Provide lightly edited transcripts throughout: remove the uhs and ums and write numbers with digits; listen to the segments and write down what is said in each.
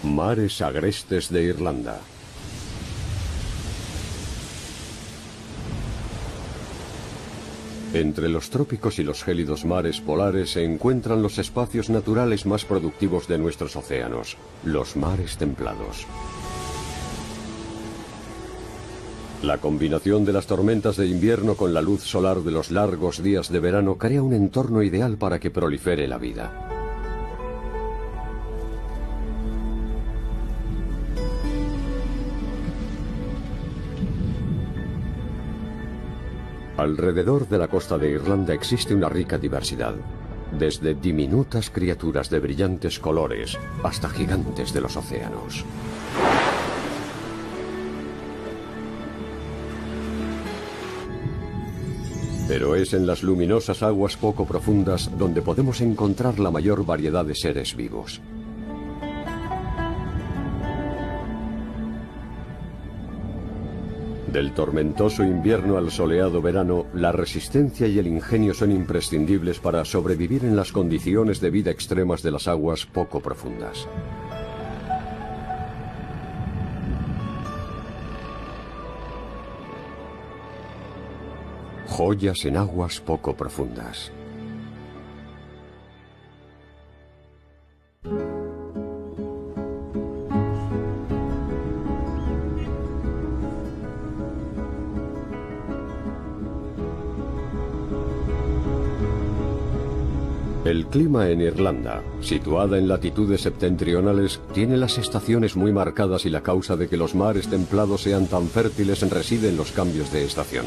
Mares agrestes de Irlanda. Entre los trópicos y los gélidos mares polares se encuentran los espacios naturales más productivos de nuestros océanos, los mares templados. La combinación de las tormentas de invierno con la luz solar de los largos días de verano crea un entorno ideal para que prolifere la vida. Alrededor de la costa de Irlanda existe una rica diversidad, desde diminutas criaturas de brillantes colores hasta gigantes de los océanos. Pero es en las luminosas aguas poco profundas donde podemos encontrar la mayor variedad de seres vivos. Del tormentoso invierno al soleado verano, la resistencia y el ingenio son imprescindibles para sobrevivir en las condiciones de vida extremas de las aguas poco profundas. Joyas en aguas poco profundas. El clima en Irlanda, situada en latitudes septentrionales, tiene las estaciones muy marcadas y la causa de que los mares templados sean tan fértiles reside en los cambios de estación.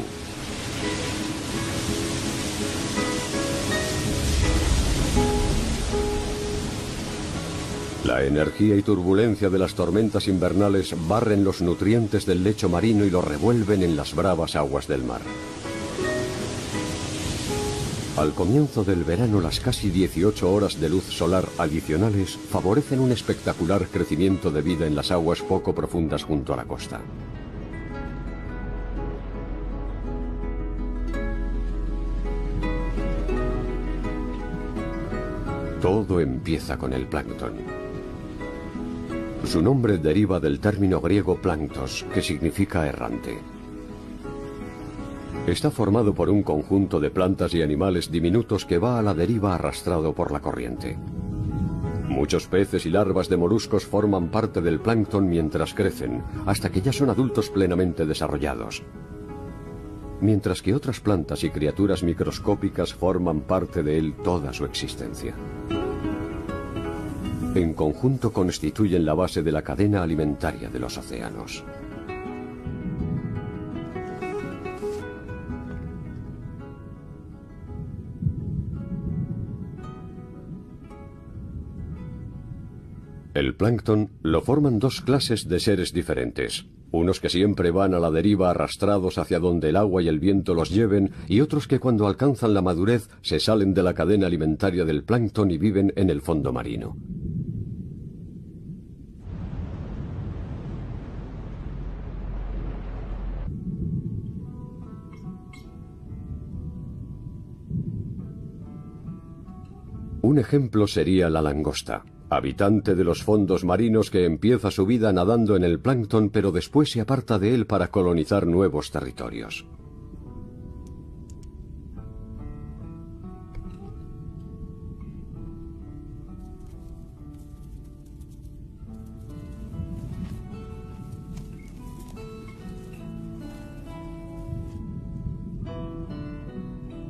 La energía y turbulencia de las tormentas invernales barren los nutrientes del lecho marino y los revuelven en las bravas aguas del mar. Al comienzo del verano, las casi 18 horas de luz solar adicionales favorecen un espectacular crecimiento de vida en las aguas poco profundas junto a la costa. Todo empieza con el plancton. Su nombre deriva del término griego planctos, que significa errante. Está formado por un conjunto de plantas y animales diminutos que va a la deriva arrastrado por la corriente. Muchos peces y larvas de moluscos forman parte del plancton mientras crecen, hasta que ya son adultos plenamente desarrollados. Mientras que otras plantas y criaturas microscópicas forman parte de él toda su existencia. En conjunto constituyen la base de la cadena alimentaria de los océanos. El plancton lo forman dos clases de seres diferentes, unos que siempre van a la deriva arrastrados hacia donde el agua y el viento los lleven, y otros que cuando alcanzan la madurez se salen de la cadena alimentaria del plancton y viven en el fondo marino. Un ejemplo sería la langosta, habitante de los fondos marinos que empieza su vida nadando en el plancton pero después se aparta de él para colonizar nuevos territorios.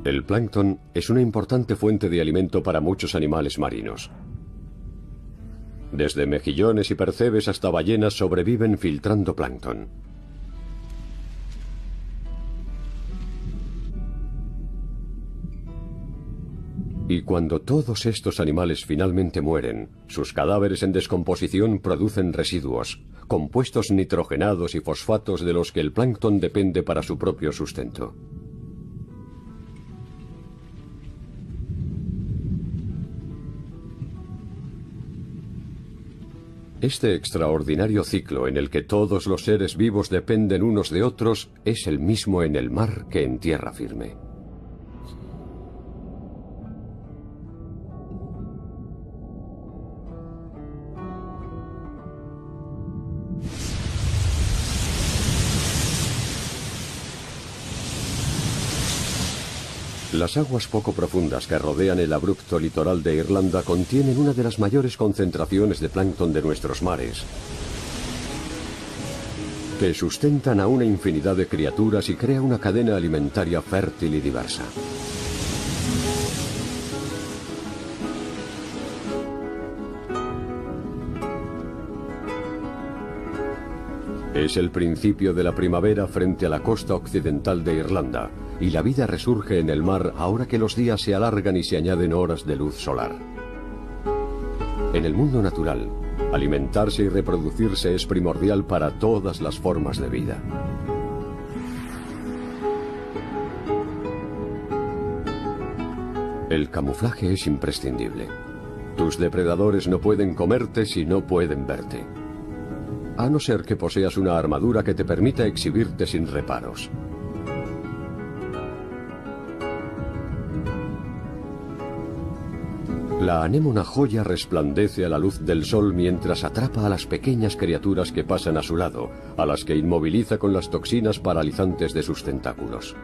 El plancton es una importante fuente de alimento para muchos animales marinos. Desde mejillones y percebes hasta ballenas sobreviven filtrando plancton. Y cuando todos estos animales finalmente mueren, sus cadáveres en descomposición producen residuos, compuestos nitrogenados y fosfatos de los que el plancton depende para su propio sustento. Este extraordinario ciclo en el que todos los seres vivos dependen unos de otros es el mismo en el mar que en tierra firme. Las aguas poco profundas que rodean el abrupto litoral de Irlanda contienen una de las mayores concentraciones de plancton de nuestros mares, que sustentan a una infinidad de criaturas y crea una cadena alimentaria fértil y diversa. Es el principio de la primavera frente a la costa occidental de Irlanda, y la vida resurge en el mar ahora que los días se alargan y se añaden horas de luz solar. En el mundo natural, alimentarse y reproducirse es primordial para todas las formas de vida. El camuflaje es imprescindible. Tus depredadores no pueden comerte si no pueden verte, a no ser que poseas una armadura que te permita exhibirte sin reparos. La anémona joya resplandece a la luz del sol mientras atrapa a las pequeñas criaturas que pasan a su lado, a las que inmoviliza con las toxinas paralizantes de sus tentáculos.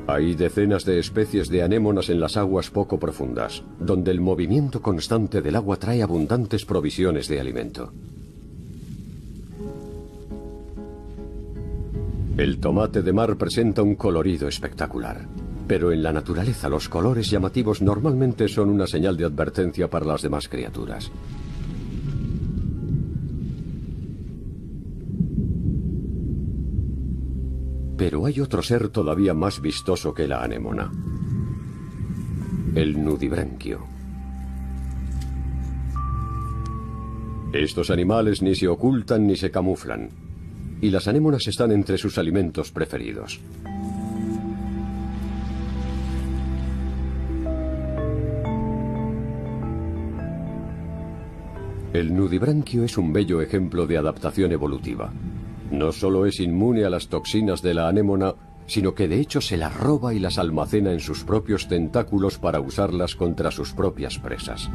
Hay decenas de especies de anémonas en las aguas poco profundas, donde el movimiento constante del agua trae abundantes provisiones de alimento. El tomate de mar presenta un colorido espectacular, pero en la naturaleza los colores llamativos normalmente son una señal de advertencia para las demás criaturas. Pero hay otro ser todavía más vistoso que la anémona: el nudibranquio. Estos animales ni se ocultan ni se camuflan, y las anémonas están entre sus alimentos preferidos. El nudibranquio es un bello ejemplo de adaptación evolutiva. No solo es inmune a las toxinas de la anémona, sino que de hecho se las roba y las almacena en sus propios tentáculos para usarlas contra sus propias presas.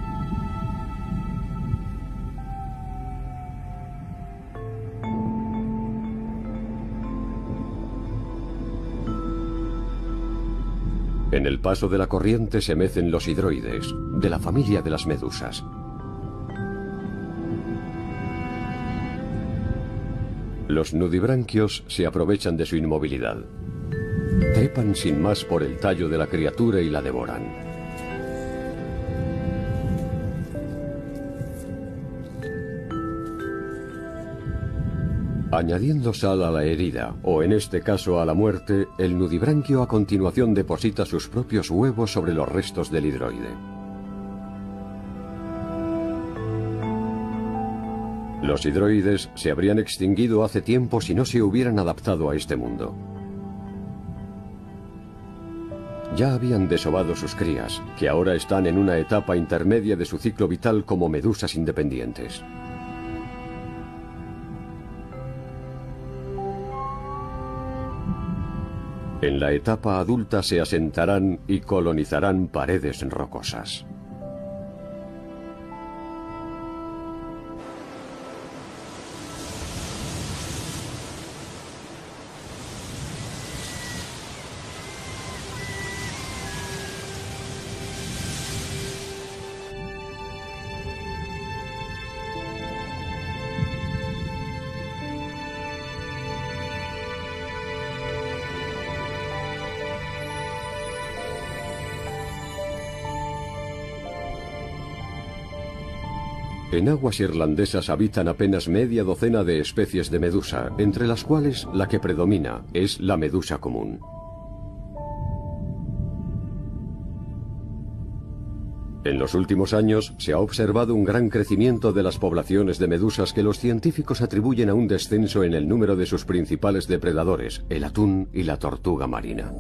En el paso de la corriente se mecen los hidroides, de la familia de las medusas. Los nudibranquios se aprovechan de su inmovilidad. Trepan sin más por el tallo de la criatura y la devoran. Añadiendo sal a la herida, o en este caso a la muerte, el nudibranquio a continuación deposita sus propios huevos sobre los restos del hidroide. Los hidroides se habrían extinguido hace tiempo si no se hubieran adaptado a este mundo. Ya habían desovado sus crías, que ahora están en una etapa intermedia de su ciclo vital como medusas independientes. En la etapa adulta se asentarán y colonizarán paredes rocosas. En aguas irlandesas habitan apenas media docena de especies de medusa, entre las cuales la que predomina es la medusa común. En los últimos años se ha observado un gran crecimiento de las poblaciones de medusas que los científicos atribuyen a un descenso en el número de sus principales depredadores, el atún y la tortuga marina.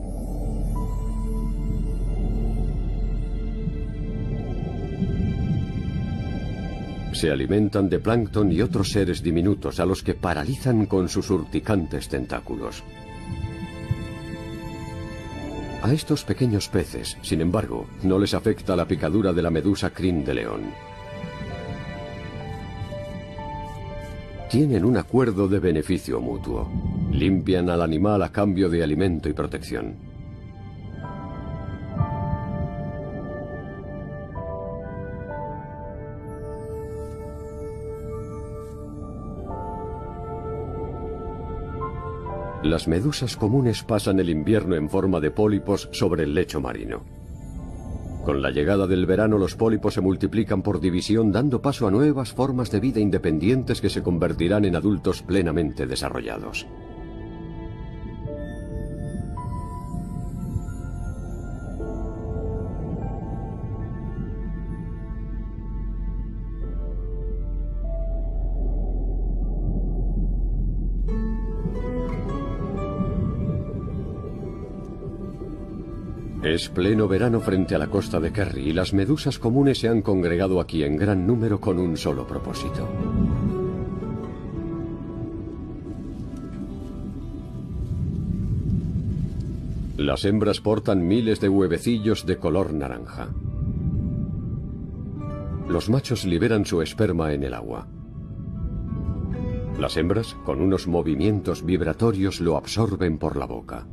Se alimentan de plancton y otros seres diminutos a los que paralizan con sus urticantes tentáculos. A estos pequeños peces, sin embargo, no les afecta la picadura de la medusa crin de león. Tienen un acuerdo de beneficio mutuo. Limpian al animal a cambio de alimento y protección. Las medusas comunes pasan el invierno en forma de pólipos sobre el lecho marino. Con la llegada del verano, los pólipos se multiplican por división, dando paso a nuevas formas de vida independientes que se convertirán en adultos plenamente desarrollados. Es pleno verano frente a la costa de Kerry y las medusas comunes se han congregado aquí en gran número con un solo propósito. Las hembras portan miles de huevecillos de color naranja. Los machos liberan su esperma en el agua. Las hembras, con unos movimientos vibratorios, lo absorben por la boca.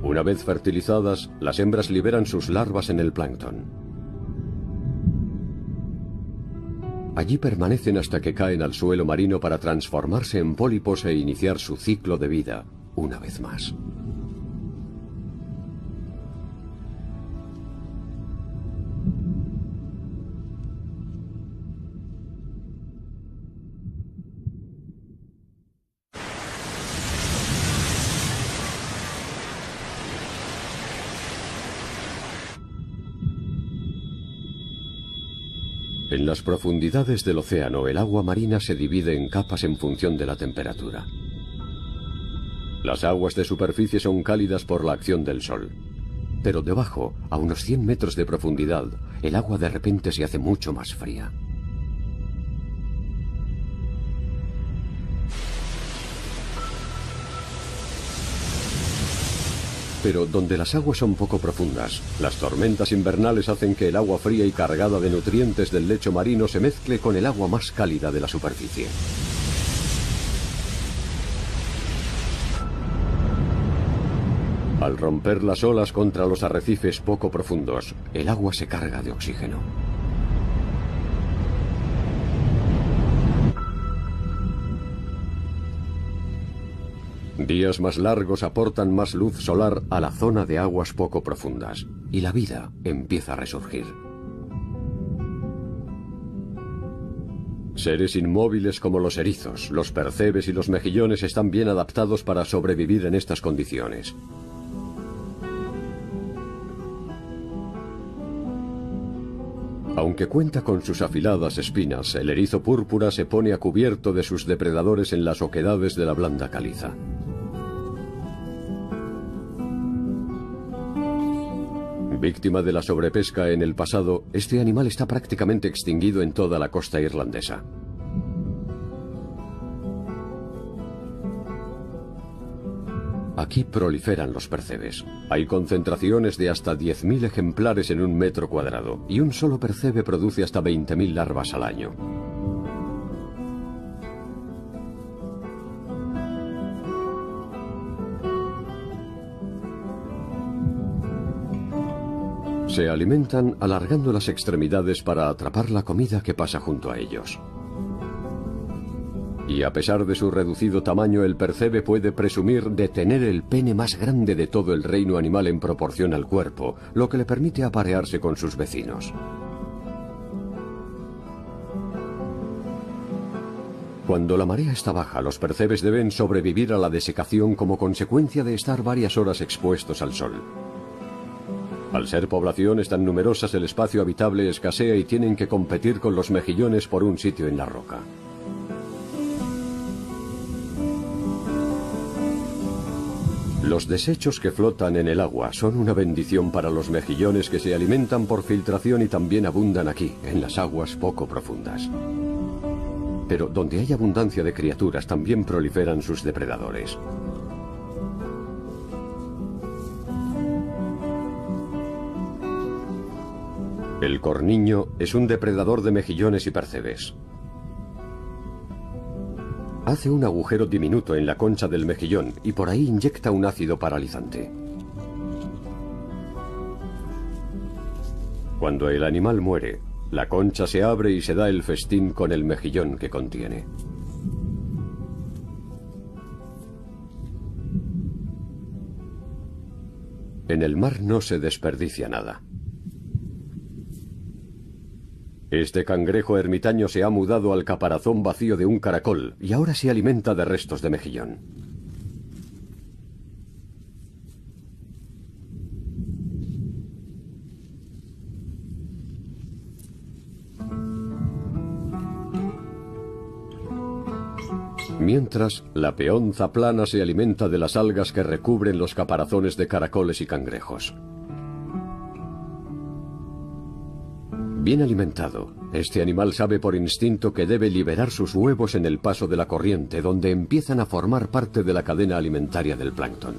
Una vez fertilizadas, las hembras liberan sus larvas en el plancton. Allí permanecen hasta que caen al suelo marino para transformarse en pólipos e iniciar su ciclo de vida una vez más. En las profundidades del océano, el agua marina se divide en capas en función de la temperatura. Las aguas de superficie son cálidas por la acción del sol. Pero debajo, a unos 100 metros de profundidad, el agua de repente se hace mucho más fría. Pero donde las aguas son poco profundas, las tormentas invernales hacen que el agua fría y cargada de nutrientes del lecho marino se mezcle con el agua más cálida de la superficie. Al romper las olas contra los arrecifes poco profundos, el agua se carga de oxígeno. Días más largos aportan más luz solar a la zona de aguas poco profundas, y la vida empieza a resurgir. Seres inmóviles como los erizos, los percebes y los mejillones están bien adaptados para sobrevivir en estas condiciones. Aunque cuenta con sus afiladas espinas, el erizo púrpura se pone a cubierto de sus depredadores en las oquedades de la blanda caliza. Víctima de la sobrepesca en el pasado, este animal está prácticamente extinguido en toda la costa irlandesa. Aquí proliferan los percebes. Hay concentraciones de hasta 10.000 ejemplares en un metro cuadrado, y un solo percebe produce hasta 20.000 larvas al año. Se alimentan alargando las extremidades para atrapar la comida que pasa junto a ellos. Y a pesar de su reducido tamaño, el percebe puede presumir de tener el pene más grande de todo el reino animal en proporción al cuerpo, lo que le permite aparearse con sus vecinos. Cuando la marea está baja, los percebes deben sobrevivir a la desecación como consecuencia de estar varias horas expuestos al sol. Al ser poblaciones tan numerosas, el espacio habitable escasea y tienen que competir con los mejillones por un sitio en la roca. Los desechos que flotan en el agua son una bendición para los mejillones, que se alimentan por filtración y también abundan aquí, en las aguas poco profundas. Pero donde hay abundancia de criaturas, también proliferan sus depredadores. El corniño es un depredador de mejillones y percebes. Hace un agujero diminuto en la concha del mejillón y por ahí inyecta un ácido paralizante. Cuando el animal muere, la concha se abre y se da el festín con el mejillón que contiene. En el mar no se desperdicia nada. Este cangrejo ermitaño se ha mudado al caparazón vacío de un caracol y ahora se alimenta de restos de mejillón. Mientras, la peonza plana se alimenta de las algas que recubren los caparazones de caracoles y cangrejos. Bien alimentado, este animal sabe por instinto que debe liberar sus huevos en el paso de la corriente, donde empiezan a formar parte de la cadena alimentaria del plancton.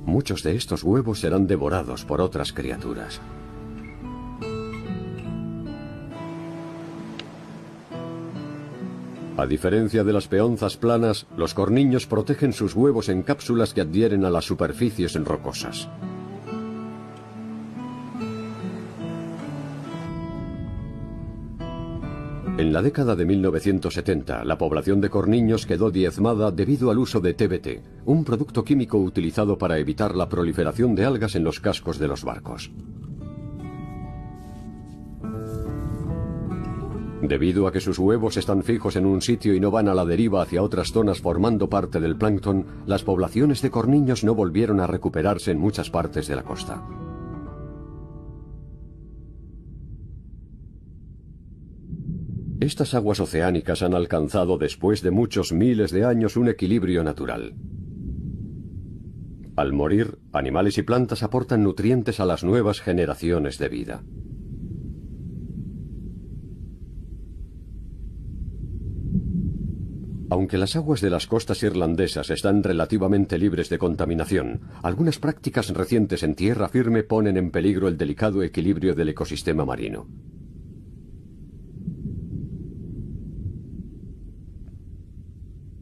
Muchos de estos huevos serán devorados por otras criaturas. A diferencia de las peonzas planas, los corniños protegen sus huevos en cápsulas que adhieren a las superficies rocosas. En la década de 1970, la población de corniños quedó diezmada debido al uso de TBT, un producto químico utilizado para evitar la proliferación de algas en los cascos de los barcos. Debido a que sus huevos están fijos en un sitio y no van a la deriva hacia otras zonas formando parte del plancton, las poblaciones de corniños no volvieron a recuperarse en muchas partes de la costa. Estas aguas oceánicas han alcanzado después de muchos miles de años un equilibrio natural. Al morir, animales y plantas aportan nutrientes a las nuevas generaciones de vida. Aunque las aguas de las costas irlandesas están relativamente libres de contaminación, algunas prácticas recientes en tierra firme ponen en peligro el delicado equilibrio del ecosistema marino.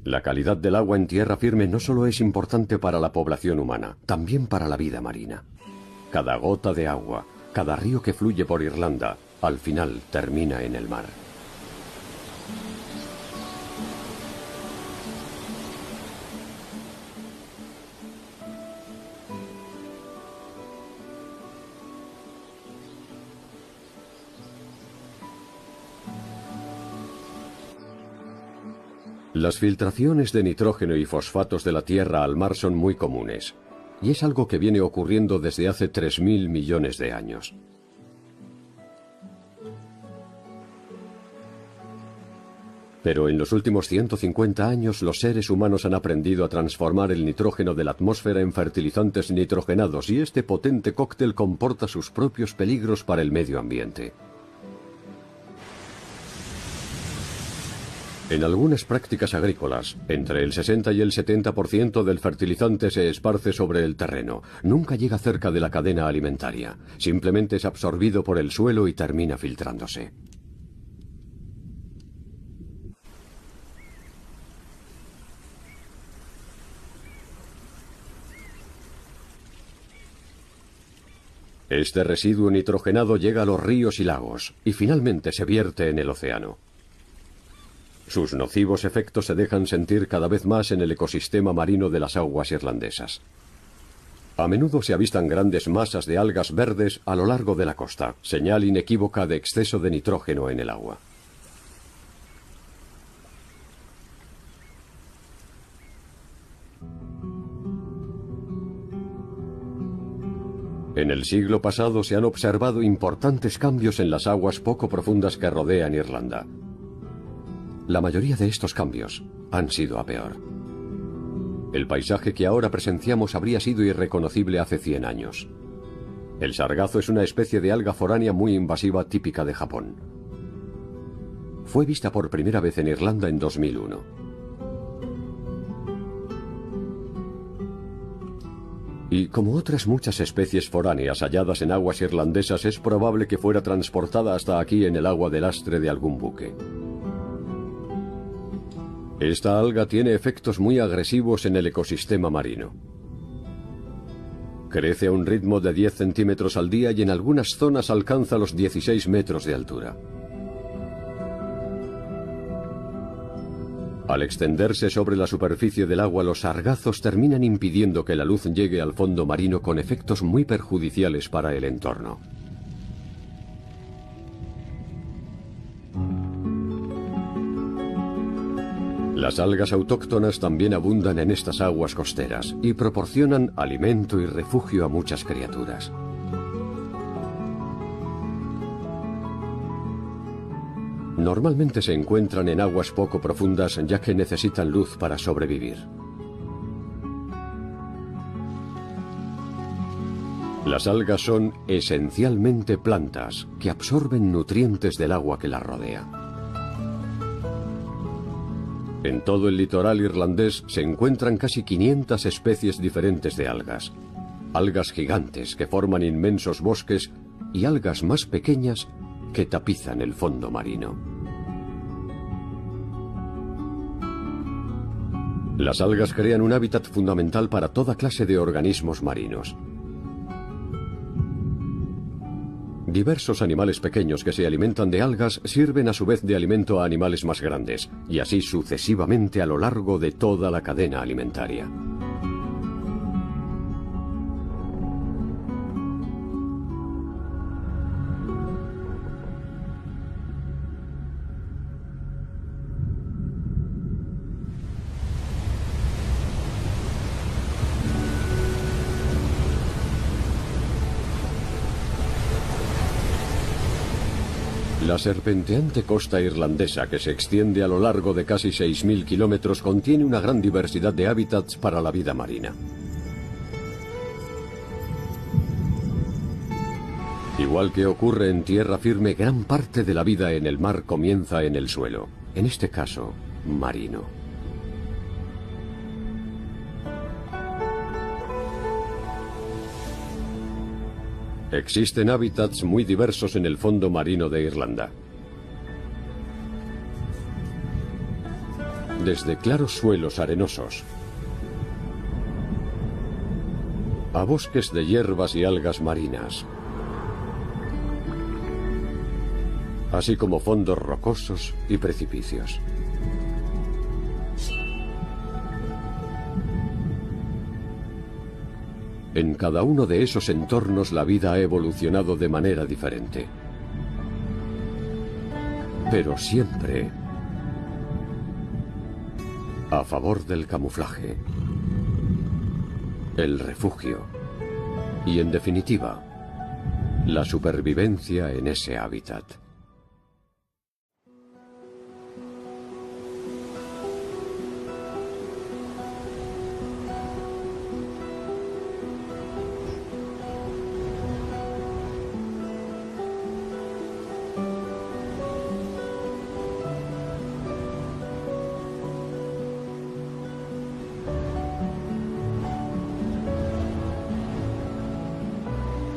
La calidad del agua en tierra firme no solo es importante para la población humana, también para la vida marina. Cada gota de agua, cada río que fluye por Irlanda, al final termina en el mar. Las filtraciones de nitrógeno y fosfatos de la Tierra al mar son muy comunes, y es algo que viene ocurriendo desde hace 3.000 millones de años. Pero en los últimos 150 años los seres humanos han aprendido a transformar el nitrógeno de la atmósfera en fertilizantes nitrogenados y este potente cóctel comporta sus propios peligros para el medio ambiente. En algunas prácticas agrícolas, entre el 60 y el 70% del fertilizante se esparce sobre el terreno. Nunca llega cerca de la cadena alimentaria. Simplemente es absorbido por el suelo y termina filtrándose. Este residuo nitrogenado llega a los ríos y lagos, y finalmente se vierte en el océano. Sus nocivos efectos se dejan sentir cada vez más en el ecosistema marino de las aguas irlandesas. A menudo se avistan grandes masas de algas verdes a lo largo de la costa, señal inequívoca de exceso de nitrógeno en el agua. En el siglo pasado se han observado importantes cambios en las aguas poco profundas que rodean Irlanda. La mayoría de estos cambios han sido a peor. El paisaje que ahora presenciamos habría sido irreconocible hace 100 años. El sargazo es una especie de alga foránea muy invasiva típica de Japón. Fue vista por primera vez en Irlanda en 2001. Y como otras muchas especies foráneas halladas en aguas irlandesas, es probable que fuera transportada hasta aquí en el agua de lastre de algún buque. Esta alga tiene efectos muy agresivos en el ecosistema marino. Crece a un ritmo de 10 centímetros al día y en algunas zonas alcanza los 16 metros de altura. Al extenderse sobre la superficie del agua, los sargazos terminan impidiendo que la luz llegue al fondo marino con efectos muy perjudiciales para el entorno. Las algas autóctonas también abundan en estas aguas costeras y proporcionan alimento y refugio a muchas criaturas. Normalmente se encuentran en aguas poco profundas ya que necesitan luz para sobrevivir. Las algas son esencialmente plantas que absorben nutrientes del agua que las rodea. En todo el litoral irlandés se encuentran casi 500 especies diferentes de algas. Algas gigantes que forman inmensos bosques y algas más pequeñas que tapizan el fondo marino. Las algas crean un hábitat fundamental para toda clase de organismos marinos. Diversos animales pequeños que se alimentan de algas sirven a su vez de alimento a animales más grandes, y así sucesivamente a lo largo de toda la cadena alimentaria. La serpenteante costa irlandesa, que se extiende a lo largo de casi 6.000 kilómetros, contiene una gran diversidad de hábitats para la vida marina. Igual que ocurre en tierra firme, gran parte de la vida en el mar comienza en el suelo, en este caso, marino. Existen hábitats muy diversos en el fondo marino de Irlanda. Desde claros suelos arenosos a bosques de hierbas y algas marinas, así como fondos rocosos y precipicios. En cada uno de esos entornos la vida ha evolucionado de manera diferente. Pero siempre a favor del camuflaje, el refugio y, en definitiva, la supervivencia en ese hábitat.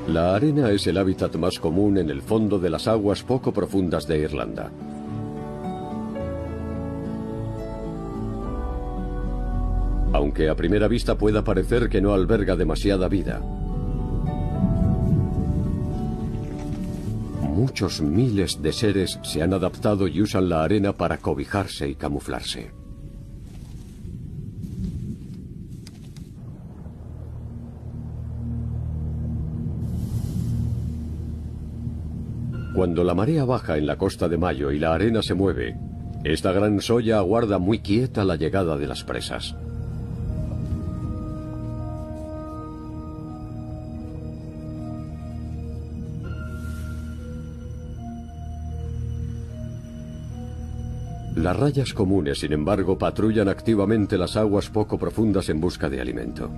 La arena es el hábitat más común en el fondo de las aguas poco profundas de Irlanda. Aunque a primera vista pueda parecer que no alberga demasiada vida, muchos miles de seres se han adaptado y usan la arena para cobijarse y camuflarse. Cuando la marea baja en la costa de Mayo y la arena se mueve, esta gran soya aguarda muy quieta la llegada de las presas. Las rayas comunes, sin embargo, patrullan activamente las aguas poco profundas en busca de alimento.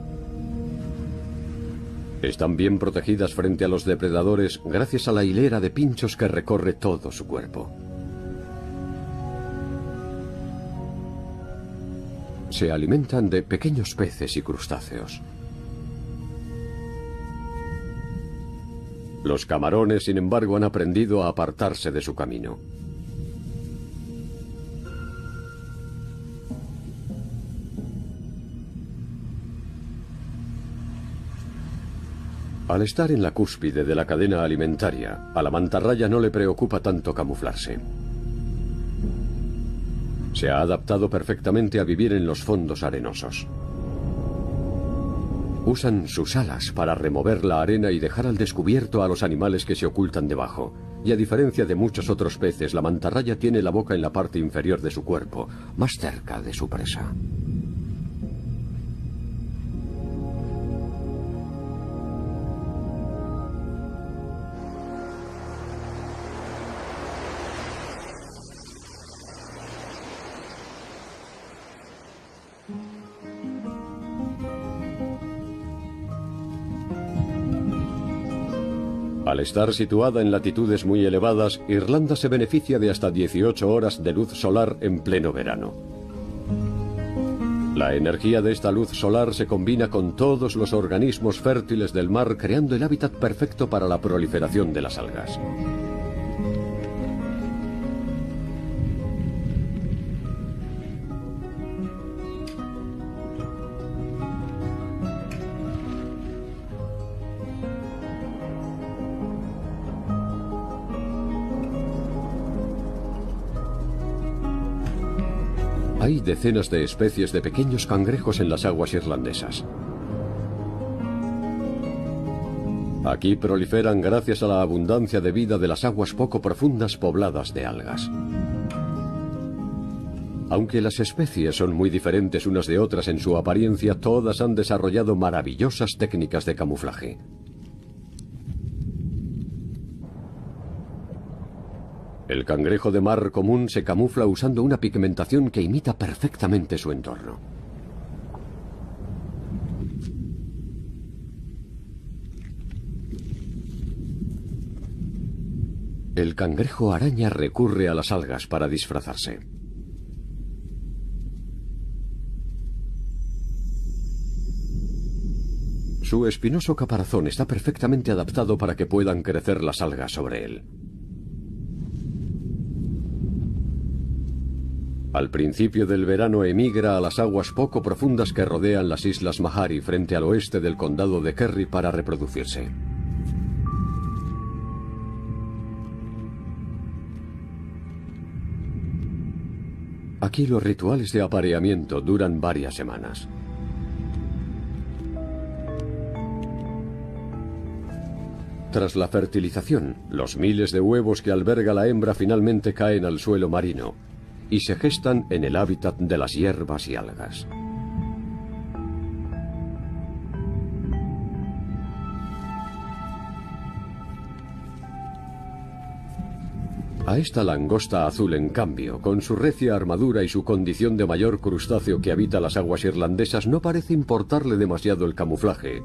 Están bien protegidas frente a los depredadores gracias a la hilera de pinchos que recorre todo su cuerpo. Se alimentan de pequeños peces y crustáceos. Los camarones, sin embargo, han aprendido a apartarse de su camino. Al estar en la cúspide de la cadena alimentaria, a la mantarraya no le preocupa tanto camuflarse. Se ha adaptado perfectamente a vivir en los fondos arenosos. Usan sus alas para remover la arena y dejar al descubierto a los animales que se ocultan debajo. Y a diferencia de muchos otros peces, la mantarraya tiene la boca en la parte inferior de su cuerpo, más cerca de su presa. Al estar situada en latitudes muy elevadas, Irlanda se beneficia de hasta 18 horas de luz solar en pleno verano. La energía de esta luz solar se combina con todos los organismos fértiles del mar, creando el hábitat perfecto para la proliferación de las algas. Hay decenas de especies de pequeños cangrejos en las aguas irlandesas. Aquí proliferan gracias a la abundancia de vida de las aguas poco profundas pobladas de algas. Aunque las especies son muy diferentes unas de otras en su apariencia, todas han desarrollado maravillosas técnicas de camuflaje. El cangrejo de mar común se camufla usando una pigmentación que imita perfectamente su entorno. El cangrejo araña recurre a las algas para disfrazarse. Su espinoso caparazón está perfectamente adaptado para que puedan crecer las algas sobre él. Al principio del verano emigra a las aguas poco profundas que rodean las islas Mahari frente al oeste del condado de Kerry para reproducirse. Aquí los rituales de apareamiento duran varias semanas. Tras la fertilización, los miles de huevos que alberga la hembra finalmente caen al suelo marino y se gestan en el hábitat de las hierbas y algas. A esta langosta azul, en cambio, con su recia armadura y su condición de mayor crustáceo que habita las aguas irlandesas, no parece importarle demasiado el camuflaje,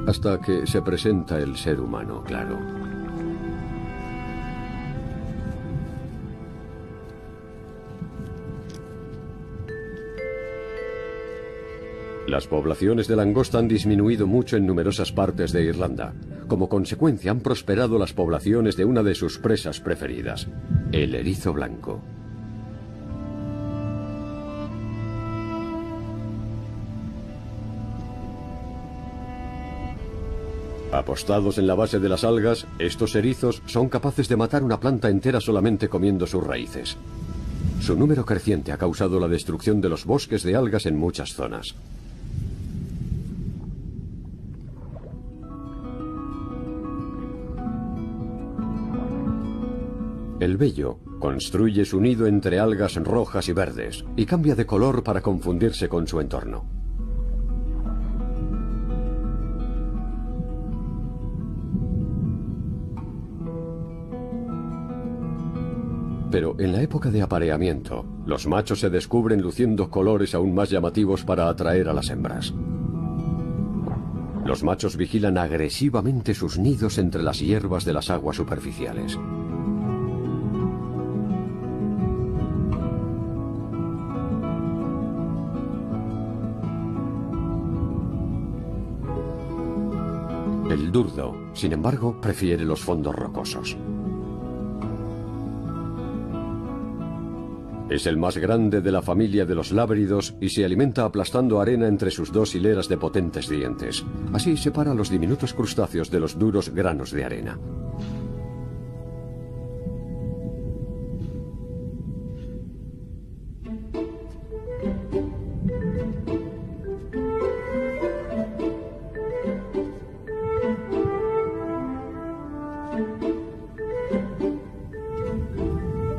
hasta que se presenta el ser humano, claro. Las poblaciones de langosta han disminuido mucho en numerosas partes de Irlanda. Como consecuencia, han prosperado las poblaciones de una de sus presas preferidas, el erizo blanco. Apostados en la base de las algas, estos erizos son capaces de matar una planta entera solamente comiendo sus raíces. Su número creciente ha causado la destrucción de los bosques de algas en muchas zonas. El vello construye su nido entre algas rojas y verdes y cambia de color para confundirse con su entorno. Pero en la época de apareamiento, los machos se descubren luciendo colores aún más llamativos para atraer a las hembras. Los machos vigilan agresivamente sus nidos entre las hierbas de las aguas superficiales. El El durdo, sin embargo, prefiere los fondos rocosos. Es el más grande de la familia de los lábridos y se alimenta aplastando arena entre sus dos hileras de potentes dientes. Así separa los diminutos crustáceos de los duros granos de arena.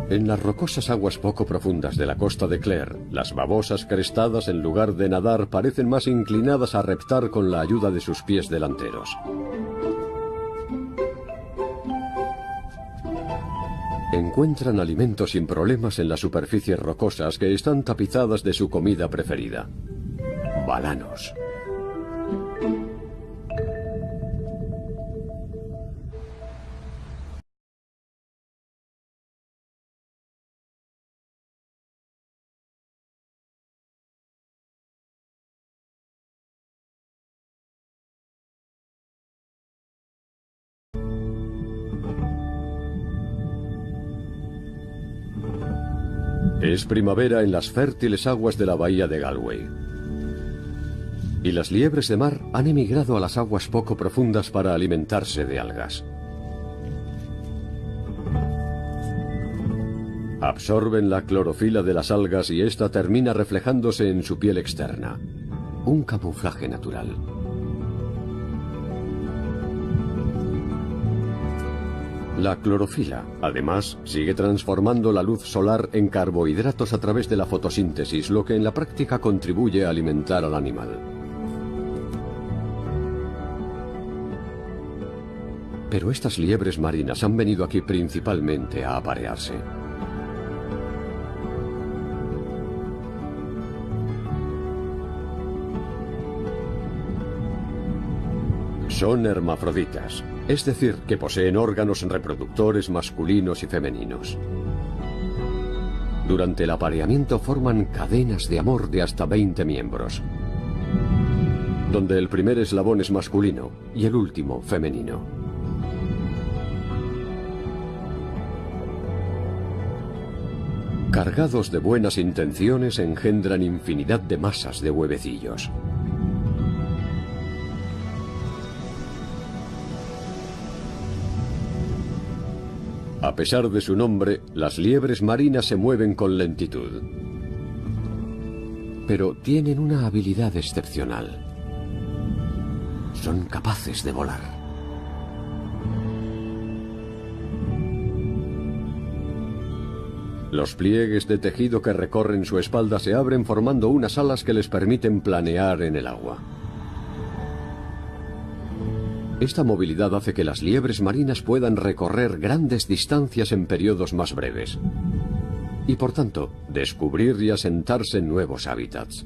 En las rocosas aguas poco profundas de la costa de Clare, las babosas crestadas en lugar de nadar parecen más inclinadas a reptar con la ayuda de sus pies delanteros. Encuentran alimento sin problemas en las superficies rocosas que están tapizadas de su comida preferida: balanos. Es primavera en las fértiles aguas de la bahía de Galway. Y las liebres de mar han emigrado a las aguas poco profundas para alimentarse de algas. Absorben la clorofila de las algas y esta termina reflejándose en su piel externa. Un camuflaje natural. La clorofila, además, sigue transformando la luz solar en carbohidratos a través de la fotosíntesis, lo que en la práctica contribuye a alimentar al animal. Pero estas liebres marinas han venido aquí principalmente a aparearse. Son hermafroditas, es decir, que poseen órganos reproductores masculinos y femeninos. Durante el apareamiento forman cadenas de amor de hasta 20 miembros, donde el primer eslabón es masculino y el último femenino. Cargados de buenas intenciones, engendran infinidad de masas de huevecillos. A pesar de su nombre, las liebres marinas se mueven con lentitud. Pero tienen una habilidad excepcional. Son capaces de volar. Los pliegues de tejido que recorren su espalda se abren formando unas alas que les permiten planear en el agua. Esta movilidad hace que las liebres marinas puedan recorrer grandes distancias en periodos más breves y, por tanto, descubrir y asentarse en nuevos hábitats.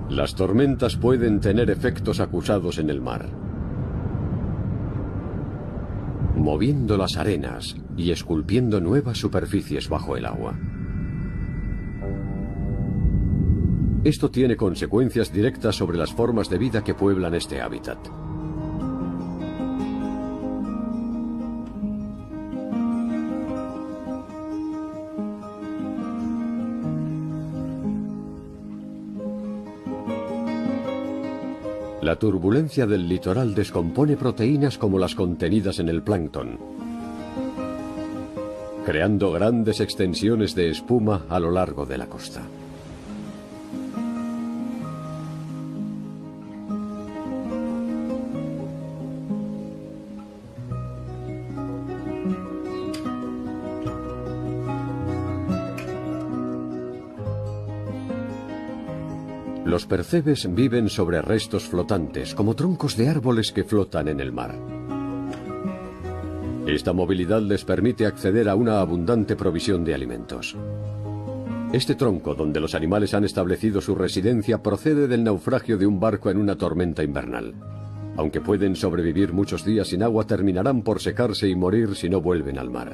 Las tormentas pueden tener efectos acusados en el mar, moviendo las arenas y esculpiendo nuevas superficies bajo el agua. Esto tiene consecuencias directas sobre las formas de vida que pueblan este hábitat. La turbulencia del litoral descompone proteínas como las contenidas en el plancton, creando grandes extensiones de espuma a lo largo de la costa. Los percebes viven sobre restos flotantes, como troncos de árboles que flotan en el mar. Esta movilidad les permite acceder a una abundante provisión de alimentos. Este tronco, donde los animales han establecido su residencia, procede del naufragio de un barco en una tormenta invernal. Aunque pueden sobrevivir muchos días sin agua, terminarán por secarse y morir si no vuelven al mar.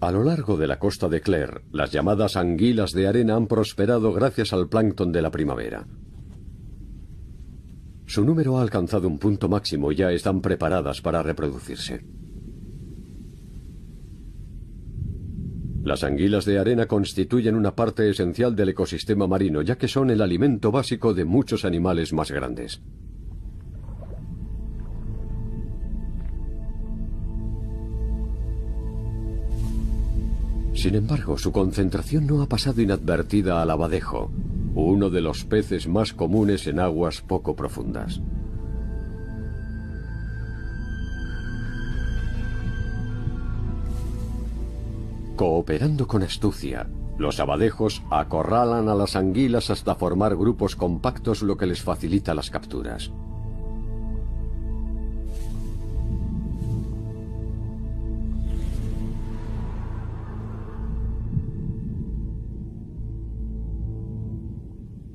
A lo largo de la costa de Clare, las llamadas anguilas de arena han prosperado gracias al plancton de la primavera. Su número ha alcanzado un punto máximo y ya están preparadas para reproducirse. Las anguilas de arena constituyen una parte esencial del ecosistema marino, ya que son el alimento básico de muchos animales más grandes. Sin embargo, su concentración no ha pasado inadvertida al abadejo, uno de los peces más comunes en aguas poco profundas. Cooperando con astucia, los abadejos acorralan a las anguilas hasta formar grupos compactos, lo que les facilita las capturas.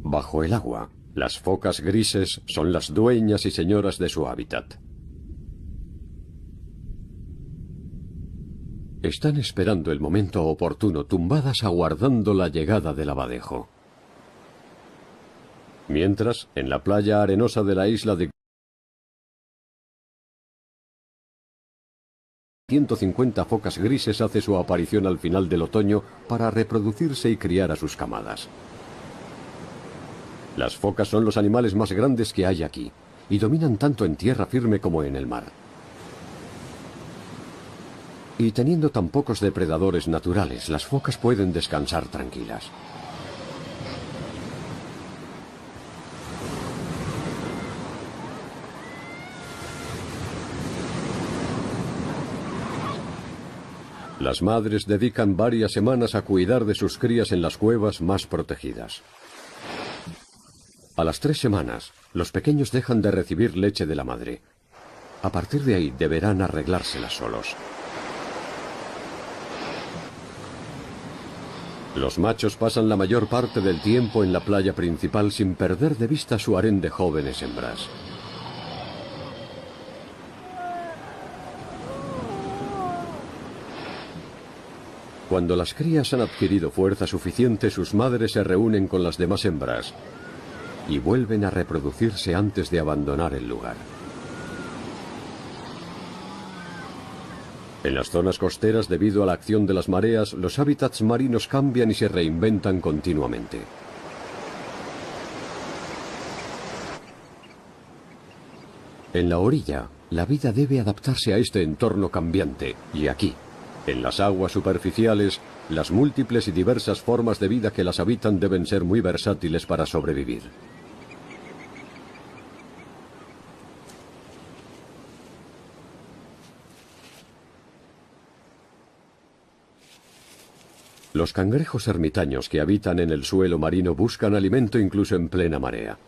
Bajo el agua, las focas grises son las dueñas y señoras de su hábitat. Están esperando el momento oportuno, tumbadas aguardando la llegada del abadejo. Mientras, en la playa arenosa de la isla de 150 focas grises hace su aparición al final del otoño para reproducirse y criar a sus camadas. Las focas son los animales más grandes que hay aquí, y dominan tanto en tierra firme como en el mar. Y teniendo tan pocos depredadores naturales, las focas pueden descansar tranquilas. Las madres dedican varias semanas a cuidar de sus crías en las cuevas más protegidas. A las 3 semanas, los pequeños dejan de recibir leche de la madre. A partir de ahí deberán arreglárselas solos. Los machos pasan la mayor parte del tiempo en la playa principal sin perder de vista su harén de jóvenes hembras. Cuando las crías han adquirido fuerza suficiente, sus madres se reúnen con las demás hembras y vuelven a reproducirse antes de abandonar el lugar. En las zonas costeras, debido a la acción de las mareas, los hábitats marinos cambian y se reinventan continuamente. En la orilla, la vida debe adaptarse a este entorno cambiante, y aquí, en las aguas superficiales, las múltiples y diversas formas de vida que las habitan deben ser muy versátiles para sobrevivir. Los cangrejos ermitaños que habitan en el suelo marino buscan alimento incluso en plena marea.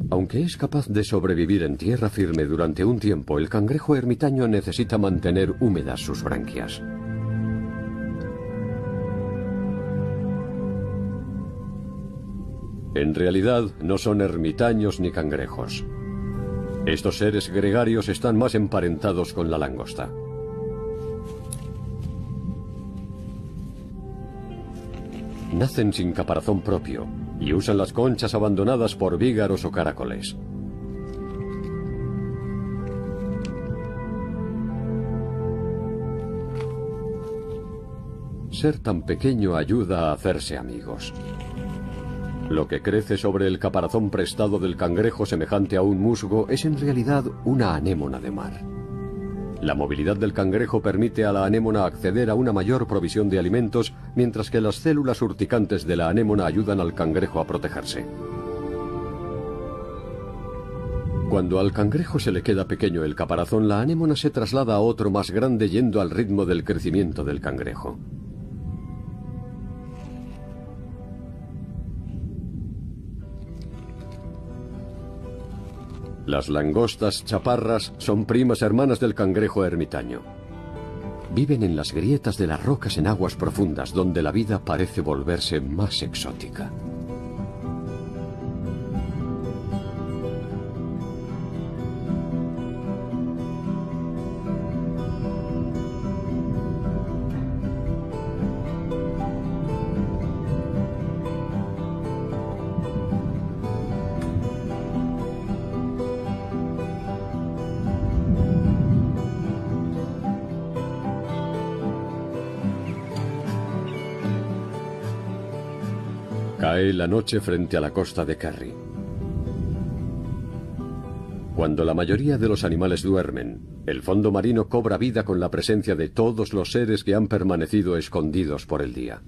Aunque es capaz de sobrevivir en tierra firme durante un tiempo, el cangrejo ermitaño necesita mantener húmedas sus branquias. En realidad, no son ermitaños ni cangrejos. Estos seres gregarios están más emparentados con la langosta. Nacen sin caparazón propio y usan las conchas abandonadas por vígaros o caracoles. Ser tan pequeño ayuda a hacerse amigos. Lo que crece sobre el caparazón prestado del cangrejo, semejante a un musgo, es en realidad una anémona de mar. La movilidad del cangrejo permite a la anémona acceder a una mayor provisión de alimentos, mientras que las células urticantes de la anémona ayudan al cangrejo a protegerse. Cuando al cangrejo se le queda pequeño el caparazón, la anémona se traslada a otro más grande yendo al ritmo del crecimiento del cangrejo. Las langostas chaparras son primas hermanas del cangrejo ermitaño. Viven en las grietas de las rocas en aguas profundas, donde la vida parece volverse más exótica. Cae la noche frente a la costa de Kerry. Cuando la mayoría de los animales duermen, el fondo marino cobra vida con la presencia de todos los seres que han permanecido escondidos por el día.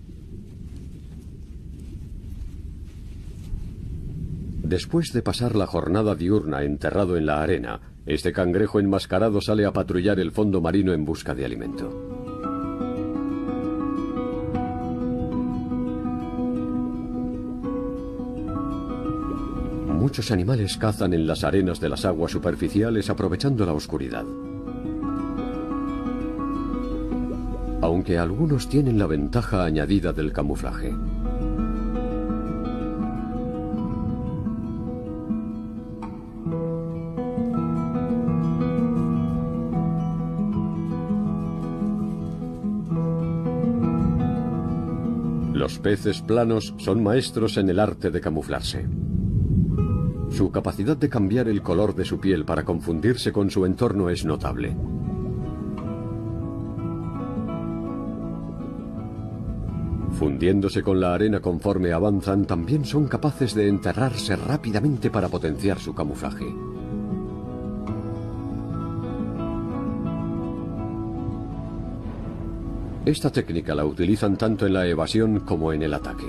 Después de pasar la jornada diurna enterrado en la arena, este cangrejo enmascarado sale a patrullar el fondo marino en busca de alimento. Muchos animales cazan en las arenas de las aguas superficiales aprovechando la oscuridad. Aunque algunos tienen la ventaja añadida del camuflaje. Los peces planos son maestros en el arte de camuflarse. Su capacidad de cambiar el color de su piel para confundirse con su entorno es notable. Fundiéndose con la arena conforme avanzan, también son capaces de enterrarse rápidamente para potenciar su camuflaje. Esta técnica la utilizan tanto en la evasión como en el ataque.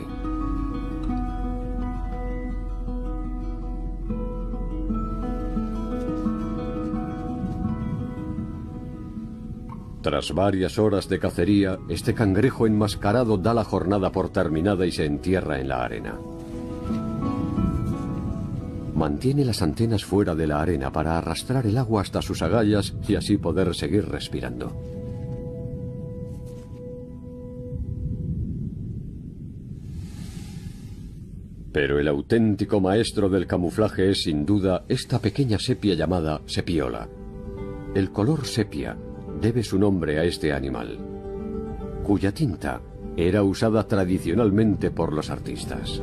Tras varias horas de cacería, este cangrejo enmascarado da la jornada por terminada y se entierra en la arena. Mantiene las antenas fuera de la arena para arrastrar el agua hasta sus agallas y así poder seguir respirando. Pero el auténtico maestro del camuflaje es sin duda esta pequeña sepia llamada sepiola. El color sepia debe su nombre a este animal, cuya tinta era usada tradicionalmente por los artistas.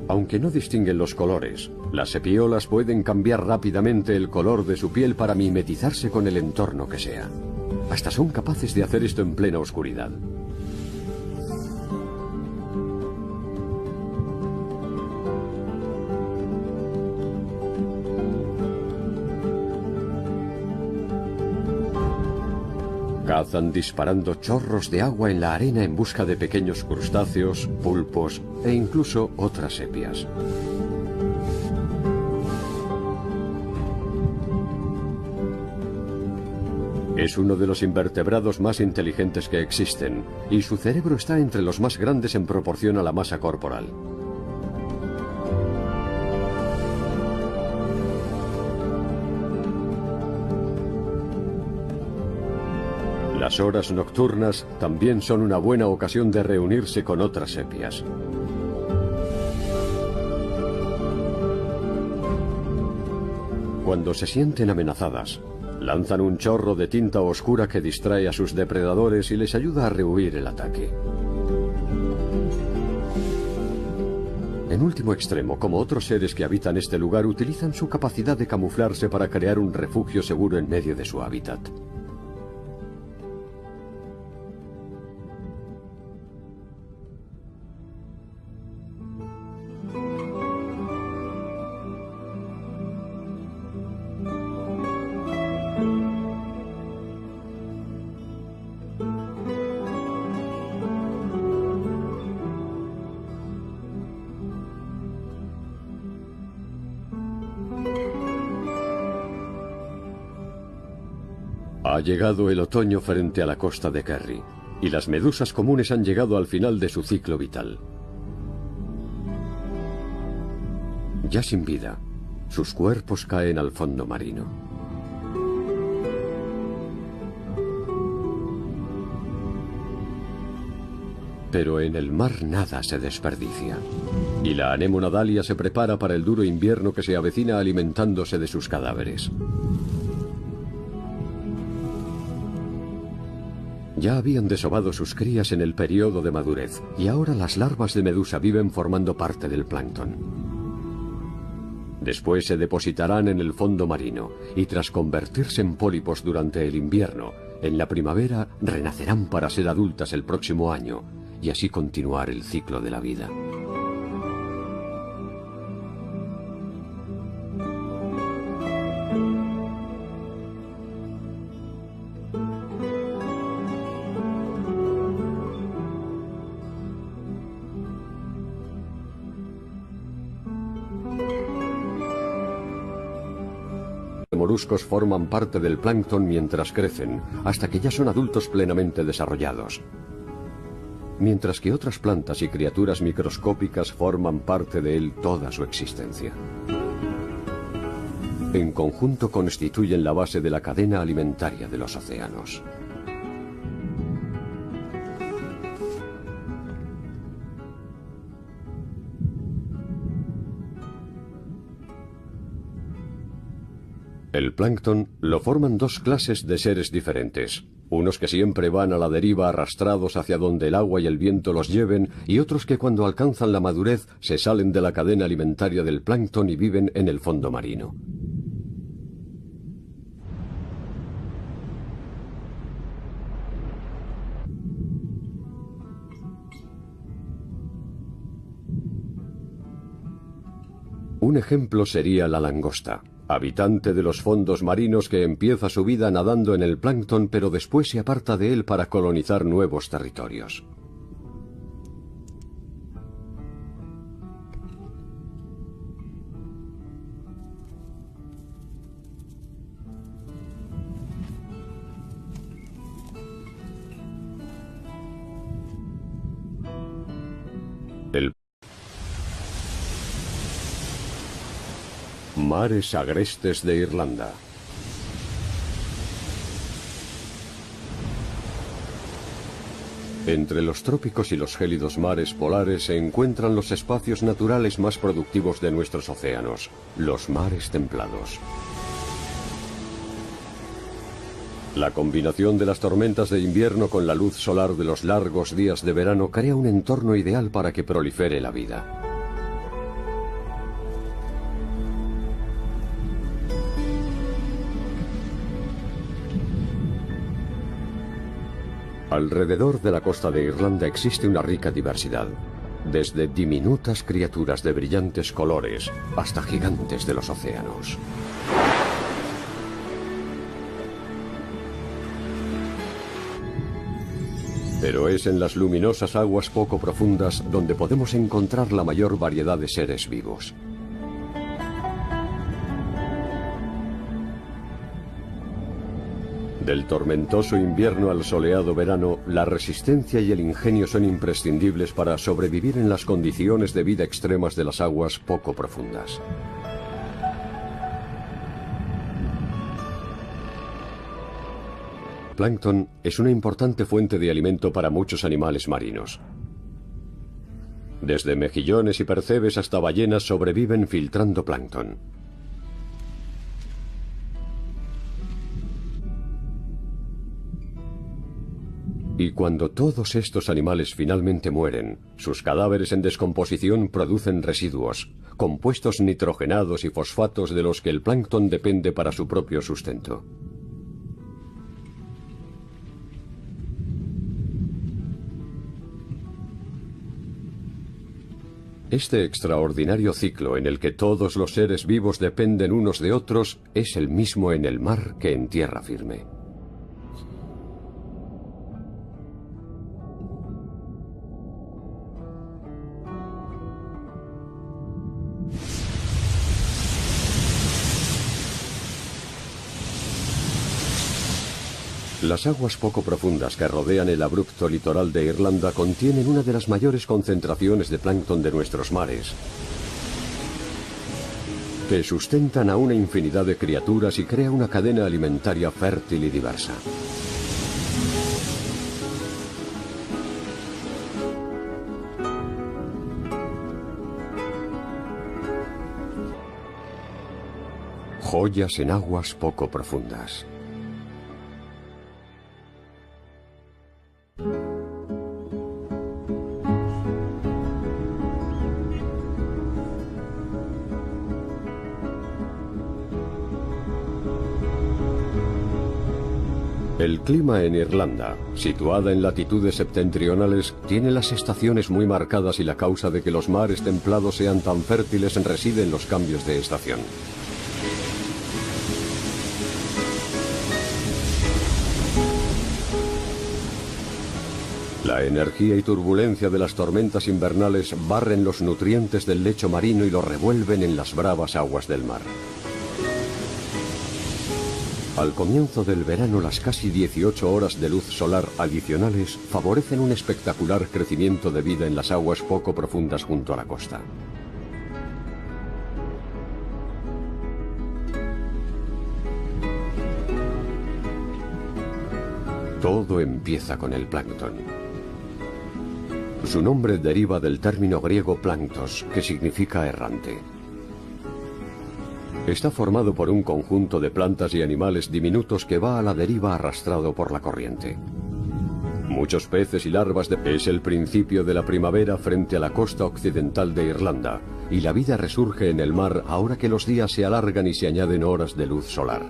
Aunque no distinguen los colores, las sepiolas pueden cambiar rápidamente el color de su piel para mimetizarse con el entorno que sea. Hasta son capaces de hacer esto en plena oscuridad. Cazan disparando chorros de agua en la arena en busca de pequeños crustáceos, pulpos e incluso otras sepias. Es uno de los invertebrados más inteligentes que existen, y su cerebro está entre los más grandes en proporción a la masa corporal. Las horas nocturnas también son una buena ocasión de reunirse con otras sepias. Cuando se sienten amenazadas, lanzan un chorro de tinta oscura que distrae a sus depredadores y les ayuda a rehuir el ataque. En último extremo, como otros seres que habitan este lugar, utilizan su capacidad de camuflarse para crear un refugio seguro en medio de su hábitat. Ha llegado el otoño frente a la costa de Kerry, y las medusas comunes han llegado al final de su ciclo vital. Ya sin vida, sus cuerpos caen al fondo marino. Pero en el mar nada se desperdicia, y la anemonadália se prepara para el duro invierno que se avecina alimentándose de sus cadáveres. Ya habían desovado sus crías en el periodo de madurez, y ahora las larvas de medusa viven formando parte del plancton. Después se depositarán en el fondo marino, y tras convertirse en pólipos durante el invierno, en la primavera renacerán para ser adultas el próximo año, y así continuar el ciclo de la vida. Los moluscos forman parte del plancton mientras crecen, hasta que ya son adultos plenamente desarrollados. Mientras que otras plantas y criaturas microscópicas forman parte de él toda su existencia. En conjunto constituyen la base de la cadena alimentaria de los océanos. El plancton lo forman dos clases de seres diferentes. Unos que siempre van a la deriva arrastrados hacia donde el agua y el viento los lleven, y otros que cuando alcanzan la madurez se salen de la cadena alimentaria del plancton y viven en el fondo marino. Un ejemplo sería la langosta, habitante de los fondos marinos que empieza su vida nadando en el plancton pero después se aparta de él para colonizar nuevos territorios. Mares agrestes de Irlanda. Entre los trópicos y los gélidos mares polares se encuentran los espacios naturales más productivos de nuestros océanos, los mares templados. La combinación de las tormentas de invierno con la luz solar de los largos días de verano crea un entorno ideal para que prolifere la vida. Alrededor de la costa de Irlanda existe una rica diversidad, desde diminutas criaturas de brillantes colores hasta gigantes de los océanos. Pero es en las luminosas aguas poco profundas donde podemos encontrar la mayor variedad de seres vivos. Del tormentoso invierno al soleado verano, la resistencia y el ingenio son imprescindibles para sobrevivir en las condiciones de vida extremas de las aguas poco profundas. El plancton es una importante fuente de alimento para muchos animales marinos. Desde mejillones y percebes hasta ballenas sobreviven filtrando plancton. Y cuando todos estos animales finalmente mueren, sus cadáveres en descomposición producen residuos, compuestos nitrogenados y fosfatos de los que el plancton depende para su propio sustento. Este extraordinario ciclo en el que todos los seres vivos dependen unos de otros es el mismo en el mar que en tierra firme. Las aguas poco profundas que rodean el abrupto litoral de Irlanda contienen una de las mayores concentraciones de plancton de nuestros mares, que sustentan a una infinidad de criaturas y crea una cadena alimentaria fértil y diversa. Joyas en aguas poco profundas. El clima en Irlanda, situada en latitudes septentrionales, tiene las estaciones muy marcadas y la causa de que los mares templados sean tan fértiles reside en los cambios de estación. La energía y turbulencia de las tormentas invernales barren los nutrientes del lecho marino y los revuelven en las bravas aguas del mar. Al comienzo del verano, las casi 18 horas de luz solar adicionales favorecen un espectacular crecimiento de vida en las aguas poco profundas junto a la costa. Todo empieza con el plancton. Su nombre deriva del término griego planctos, que significa errante. Está formado por un conjunto de plantas y animales diminutos que va a la deriva arrastrado por la corriente. Muchos peces y larvas Es el principio de la primavera frente a la costa occidental de Irlanda, y la vida resurge en el mar ahora que los días se alargan y se añaden horas de luz solar.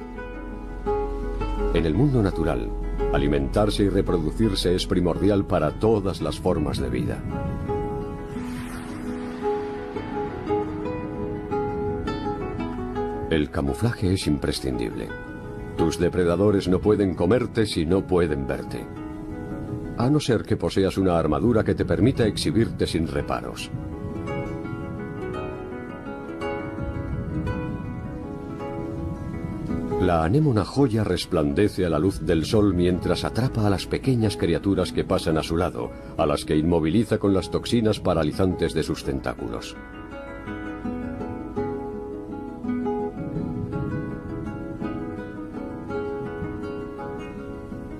En el mundo natural, alimentarse y reproducirse es primordial para todas las formas de vida. El camuflaje es imprescindible. Tus depredadores no pueden comerte si no pueden verte. A no ser que poseas una armadura que te permita exhibirte sin reparos. La anémona joya resplandece a la luz del sol mientras atrapa a las pequeñas criaturas que pasan a su lado, a las que inmoviliza con las toxinas paralizantes de sus tentáculos.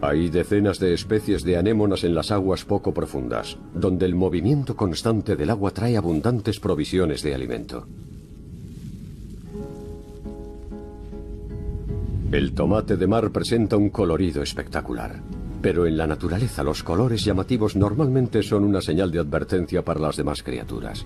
Hay decenas de especies de anémonas en las aguas poco profundas, donde el movimiento constante del agua trae abundantes provisiones de alimento. El tomate de mar presenta un colorido espectacular, pero en la naturaleza los colores llamativos normalmente son una señal de advertencia para las demás criaturas.